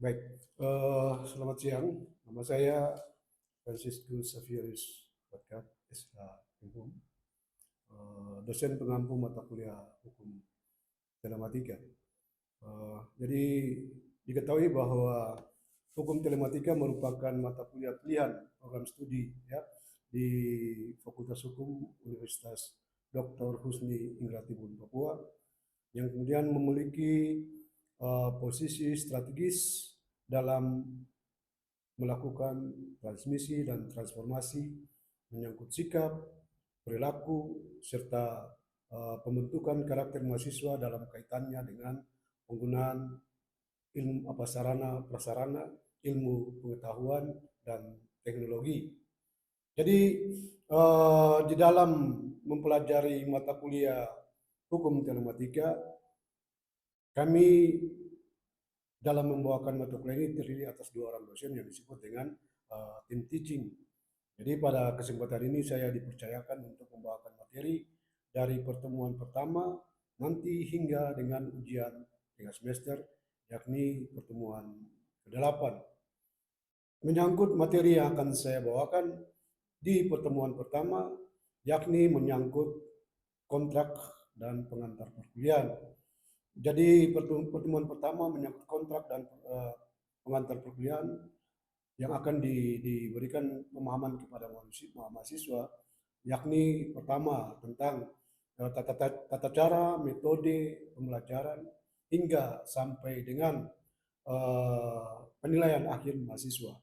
Baik, selamat siang. Nama saya Franciscus Xavierus Badkat, SH dosen pengampu mata kuliah hukum telematika. Jadi diketahui bahwa hukum telematika merupakan mata kuliah pilihan program studi ya di Fakultas Hukum Universitas Dr. Husni Ingratibun Papua yang kemudian memiliki posisi strategis dalam melakukan transmisi dan transformasi menyangkut sikap, perilaku, serta pembentukan karakter mahasiswa dalam kaitannya dengan penggunaan ilmu sarana prasarana, ilmu pengetahuan dan teknologi. Jadi di dalam mempelajari mata kuliah hukum telematika, kami dalam membawakan mata kuliah ini terdiri atas 2 orang dosen yang disebut dengan tim teaching. Jadi pada kesempatan ini saya dipercayakan untuk membawakan materi dari pertemuan pertama nanti hingga dengan ujian tengah semester, yakni pertemuan ke-8. Menyangkut materi yang akan saya bawakan di pertemuan pertama, yakni menyangkut kontrak dan pengantar perkuliahan. Jadi pertemuan pertama menyangkut kontrak dan pengantar perkuliahan yang akan diberikan pemahaman kepada mahasiswa, yakni pertama tentang tata cara, metode pembelajaran, hingga sampai dengan penilaian akhir mahasiswa.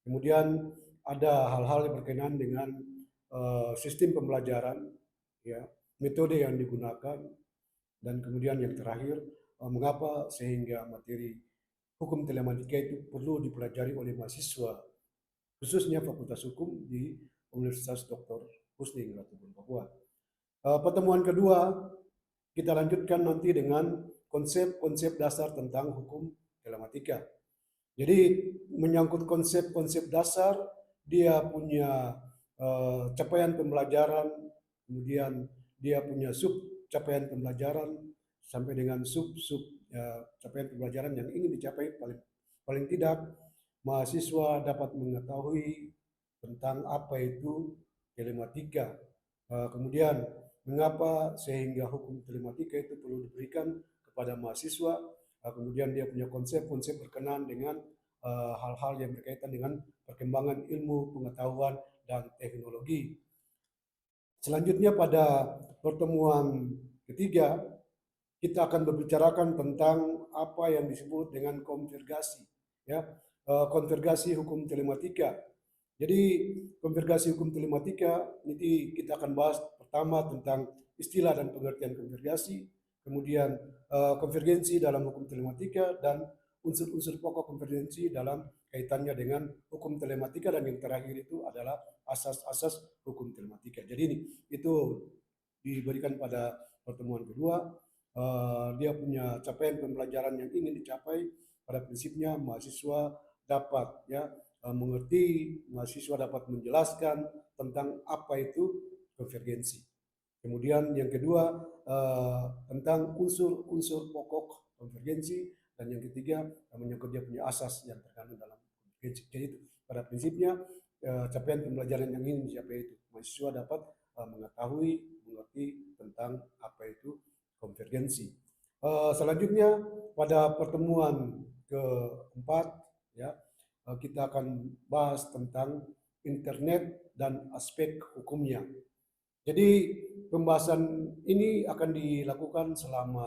Kemudian ada hal-hal yang berkenaan dengan sistem pembelajaran, ya, metode yang digunakan, dan kemudian yang terakhir, mengapa sehingga materi hukum telematika itu perlu dipelajari oleh mahasiswa, khususnya Fakultas Hukum di Universitas Dr. Husni Ingratibun Papua. Pertemuan kedua, kita lanjutkan nanti dengan konsep-konsep dasar tentang hukum telematika. Jadi menyangkut konsep-konsep dasar, dia punya capaian pembelajaran, kemudian dia punya sub capaian pembelajaran, sampai dengan sub-sub capaian pembelajaran yang ingin dicapai. Paling tidak mahasiswa dapat mengetahui tentang apa itu telematika. Kemudian mengapa sehingga hukum telematika itu perlu diberikan kepada mahasiswa. Kemudian dia punya konsep-konsep berkenaan dengan hal-hal yang berkaitan dengan perkembangan ilmu, pengetahuan, dan teknologi. Selanjutnya pada pertemuan ketiga, kita akan berbicarakan tentang apa yang disebut dengan konvergasi, ya, konvergasi hukum telematika. Jadi konvergasi hukum telematika ini kita akan bahas pertama tentang istilah dan pengertian konvergasi, kemudian konvergensi dalam hukum telematika, dan unsur-unsur pokok konvergensi dalam kaitannya dengan hukum telematika, dan yang terakhir itu adalah asas-asas hukum telematika. Jadi ini itu diberikan pada pertemuan kedua. Dia punya capaian pembelajaran yang ingin dicapai. Pada prinsipnya mahasiswa dapat mengerti, mahasiswa dapat menjelaskan tentang apa itu konvergensi. Kemudian yang kedua tentang unsur-unsur pokok konvergensi, dan yang ketiga menyangkut dia punya asas yang terkandung dalam konvergensi. Jadi itu pada prinsipnya capaian pembelajaran yang ingin dicapai itu mahasiswa dapat mengetahui, mengerti tentang apa itu konvergensi. Selanjutnya pada pertemuan keempat, ya, kita akan bahas tentang internet dan aspek hukumnya. Jadi pembahasan ini akan dilakukan selama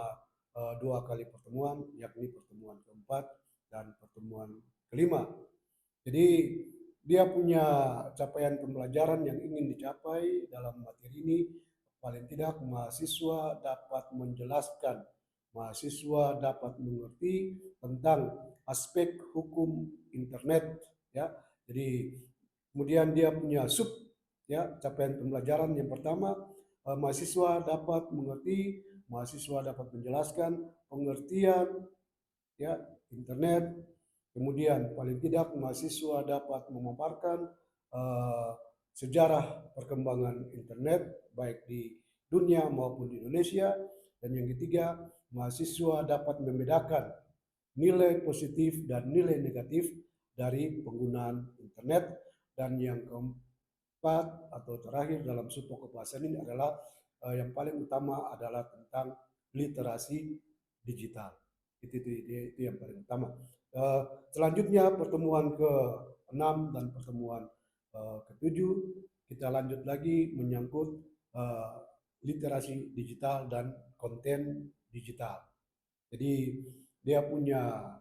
2 kali pertemuan, yakni pertemuan keempat dan pertemuan kelima. Jadi dia punya capaian pembelajaran yang ingin dicapai dalam materi ini. Paling tidak mahasiswa dapat menjelaskan, mahasiswa dapat mengerti tentang aspek hukum internet, ya. Jadi kemudian dia punya sub, ya, capaian pembelajaran yang pertama, mahasiswa dapat mengerti, mahasiswa dapat menjelaskan pengertian, ya, internet. Kemudian paling tidak mahasiswa dapat memaparkan sejarah perkembangan internet baik di dunia maupun di Indonesia. Dan yang ketiga, mahasiswa dapat membedakan nilai positif dan nilai negatif dari penggunaan internet. Dan yang keempat atau terakhir dalam subpokok bahasan ini adalah yang paling utama adalah tentang literasi digital. Itu yang paling utama. Selanjutnya pertemuan ke-6 dan pertemuan ke-7 kita lanjut lagi menyangkut literasi digital dan konten digital. Jadi dia punya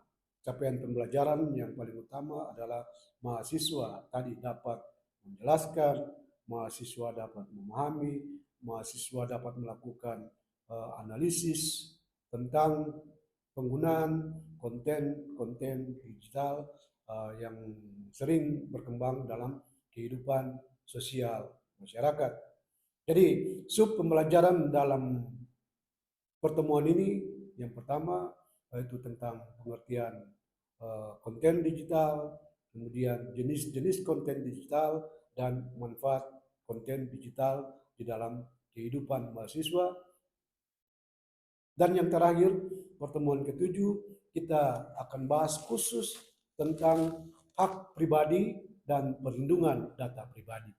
capaian pembelajaran yang paling utama adalah mahasiswa tadi dapat menjelaskan, mahasiswa dapat memahami, mahasiswa dapat melakukan analisis tentang penggunaan konten digital yang sering berkembang dalam kehidupan sosial masyarakat. Jadi sub pembelajaran dalam pertemuan ini yang pertama yaitu tentang pengertian konten digital, kemudian jenis-jenis konten digital dan manfaat konten digital di dalam kehidupan mahasiswa. Dan yang terakhir, pertemuan ke-7 kita akan bahas khusus tentang hak pribadi dan perlindungan data pribadi.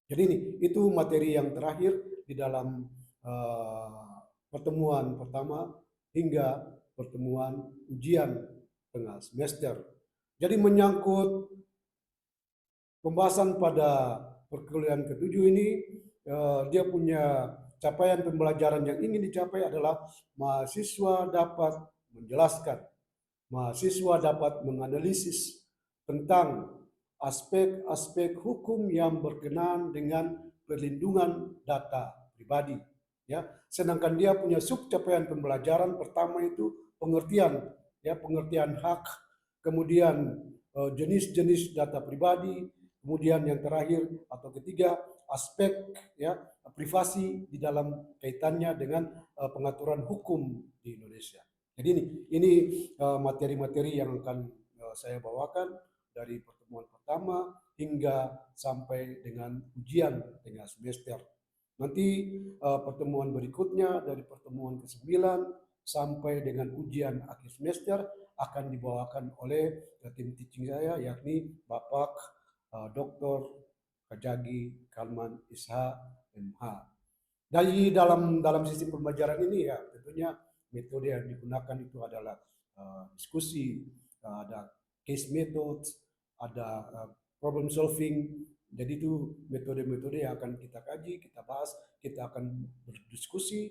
Jadi ini itu materi yang terakhir di dalam pertemuan pertama hingga pertemuan ujian tengah semester. Jadi menyangkut pembahasan pada perkuliahan ke-7 ini, dia punya capaian pembelajaran yang ingin dicapai adalah mahasiswa dapat menjelaskan, mahasiswa dapat menganalisis tentang aspek-aspek hukum yang berkenaan dengan perlindungan data pribadi. Ya, sedangkan dia punya sub capaian pembelajaran pertama itu pengertian, ya pengertian hak, kemudian jenis-jenis data pribadi, kemudian yang terakhir atau ketiga aspek ya privasi di dalam kaitannya dengan pengaturan hukum di Indonesia. Jadi ini materi-materi yang akan saya bawakan dari pertemuan pertama hingga sampai dengan ujian tengah semester. Nanti pertemuan berikutnya dari pertemuan ke-9 sampai dengan ujian akhir semester akan dibawakan oleh tim teaching saya, yakni Bapak Dr. Kajagi Kalman Isha MH. Dari dalam sistem pembelajaran ini ya tentunya metode yang digunakan itu adalah diskusi, ada case method, ada problem solving. Jadi itu metode-metode yang akan kita kaji, kita bahas, kita akan berdiskusi,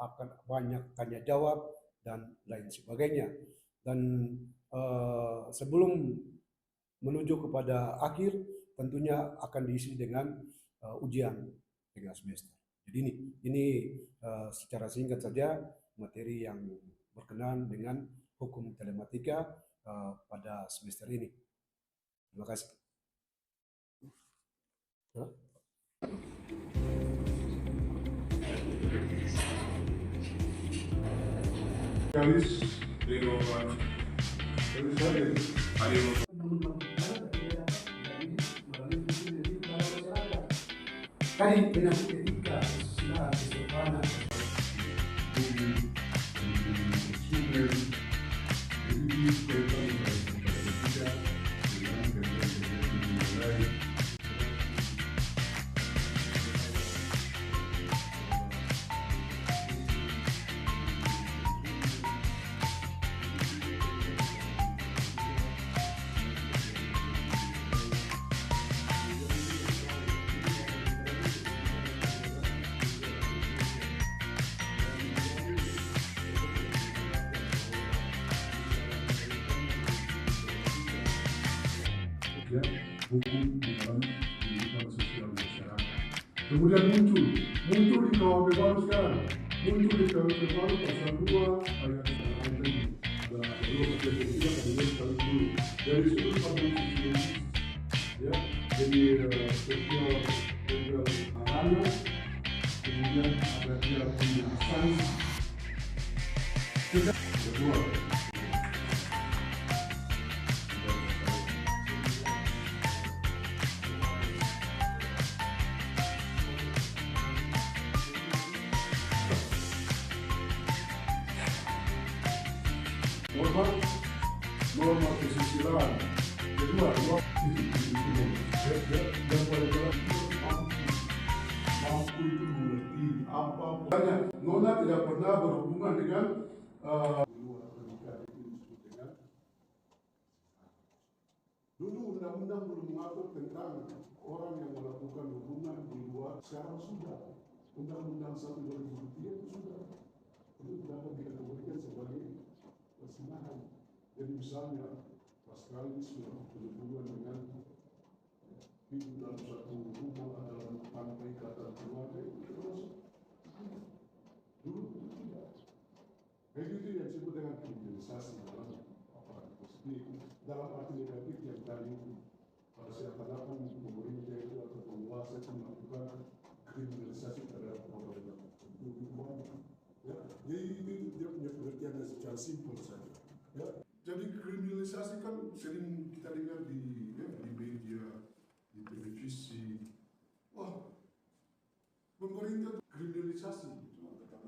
akan banyak tanya jawab dan lain sebagainya. Dan sebelum menuju kepada akhir tentunya akan diisi dengan ujian tengah semester. Jadi ini secara singkat saja materi yang berkenaan dengan hukum telematika pada semester ini. Terima kasih. Tadi penyakit etika, kesusilaan, kesopanan. Ya, hukum di dalam kehidupan sosial masyarakat. Kemudian muncul di KUHP baru sekarang, muncul di KUHP baru pasal 2 ayat 1 ini. Ada 2 pasal 3 kemudian sekali dulu. Dari sudut pandang sosiologis, ya, jadi sosial legal anak, kemudian ada dia punya sanksi. Kedua, norma kesusilaan. Kedua, yang paling jelas mampu itu mengerti apa. Nona tidak pernah berhubungan dengan dulu undang-undang belum mengatur tentang orang yang melakukan hubungan di luar. Sekarang sudah. Undang-undang 1 2003 itu sudah. Itu dapat dikategorikan sebagai persinahan. Jadi misalnya Pascalis sudah berhubungan dengan hidup dalam satu hubungan adalah tanpa ikatan keluarga itu termasuk. Dulu tidak. Itu yang disebut dengan kriminalisasi dalam aparatur positif. Dalam arti negatif yang tadi pada seakan-akan pemerintah itu atau penguasa itu melakukan kriminalisasi terhadap orang-orang tertentu. Ya, jadi itu dia punya pengertian yang secara simpel saja. Ya, jadi kriminalisasi kan sering kita dengar di media, di televisi. Wah, pemerintah kriminalisasi.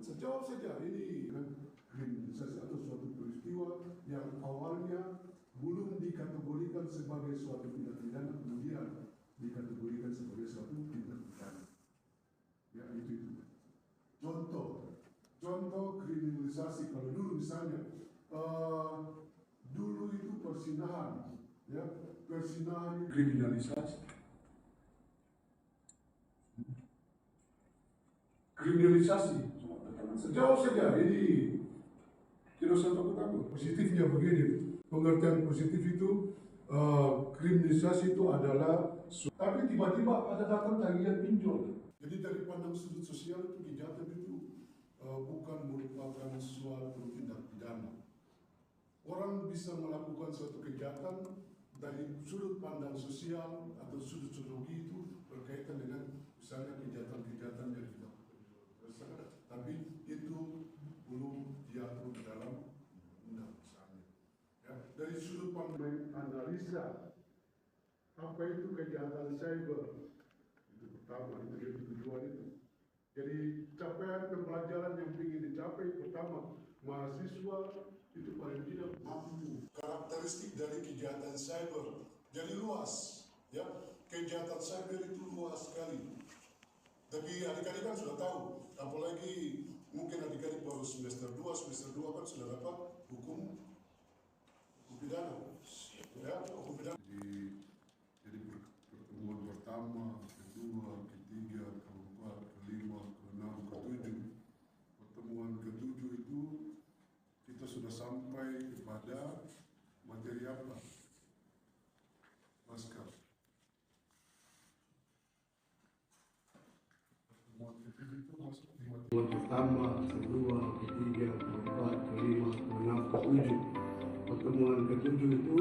Sejauh saja ini kan kriminalisasi atau suatu peristiwa yang awalnya belum dikategorikan sebagai suatu tindak pidana, kemudian dikategorikan sebagai suatu tindak pidana. Ya, itu. Contoh kriminalisasi kalau dulu misalnya dulu itu persinahan, ya, persinahan kriminalisasi. Kriminalisasi sejauh saja ini tidak satu ketemu. Positifnya begini, pengertian positif itu kriminalisasi itu adalah, tapi tiba-tiba ada datang tagihan pinjol. Jadi dari pandang sudut sosial itu kejahatan itu bukan merupakan suatu tindak pidana. Orang bisa melakukan suatu kejahatan dari sudut pandang sosial atau sudut sosiologi itu berkaitan dengan misalnya kejahatan-kejahatan yang dilakukan, tapi itu belum diatur dalam undang misalnya. Ya, dari sudut pandang analisa apa itu kejahatan cyber, itu pertama, itu jadi tujuan itu. Jadi capaian pembelajaran yang ingin dicapai pertama mahasiswa itu paling tidak mampu. Karakteristik dari kejahatan cyber jadi luas, ya, kejahatan cyber itu luas sekali. Tapi adik-adik kan sudah tahu, apalagi mungkin adik-adik baru semester 2 kan sudah dapat hukum pidana, ya, hukum pidana. Jadi pertemuan pertama, kedua, ketiga, keempat, kelima, keenam, ketujuh. Pertemuan ketujuh itu kita sudah sampai kepada materi apa? Pasca. Pertemuan pertama, kedua, ketiga, keempat, kelima, keenam, ketujuh. Pertemuan ketujuh itu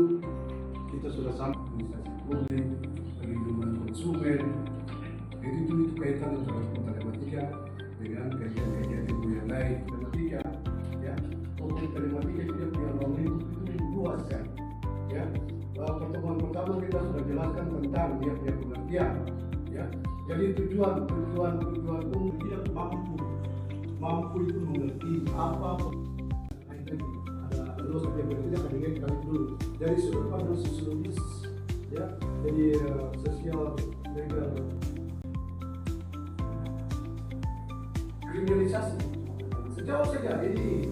kita sudah sampai administrasi publik, perlindungan konsumen. Itu kaitan antara telematika dengan kajian-kajian ilmu yang lain. Telematika, ya, untuk telematika itu punya ruang lingkup itu luas kan, ya. Pertemuan pertama kita sudah jelaskan tentang dia punya pengertian, ya. Jadi tujuan itu dia mampu itu mengerti apa. Ada dua subjek berbeda dengan kali dulu. Dari sudut pandang sosiologis, ya, jadi sosial legal. Kriminalisasi sejauh saja ini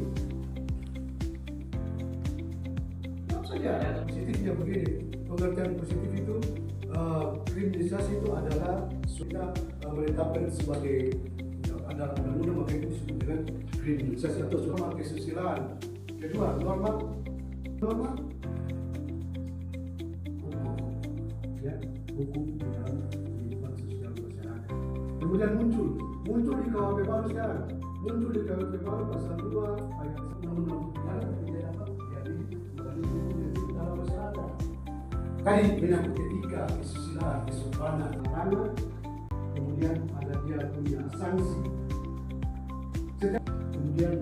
positifnya begini, pengertian positif itu kriminalisasi itu adalah sudah menetapkan sebagai adalah undang-undang, maka itu disebut dengan kriminalisasi atau norma kesusilaan. Kedua, norma ya, hukum di dalam kehidupan sosial masyarakat. Kemudian muncul di KUHP baru sekarang, muncul di KUHP baru pasal 2 ayat 6 tidak dapat jadi melalui hukum yang dalam masyarakat. Tadi menyangkut etika, kesusilaan, kesopanan, karena kemudian ada dia punya sanksi. Kemudian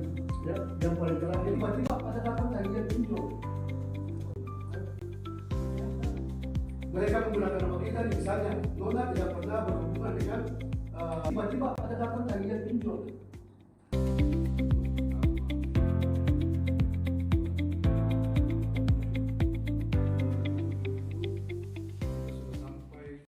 ya, yang paling terakhir tiba-tiba ada datang tagihan pinjol. Mereka menggunakan nama kita, misalnya Nona tidak pernah berhubungan dengan tiba-tiba ada datang tagihan pinjol.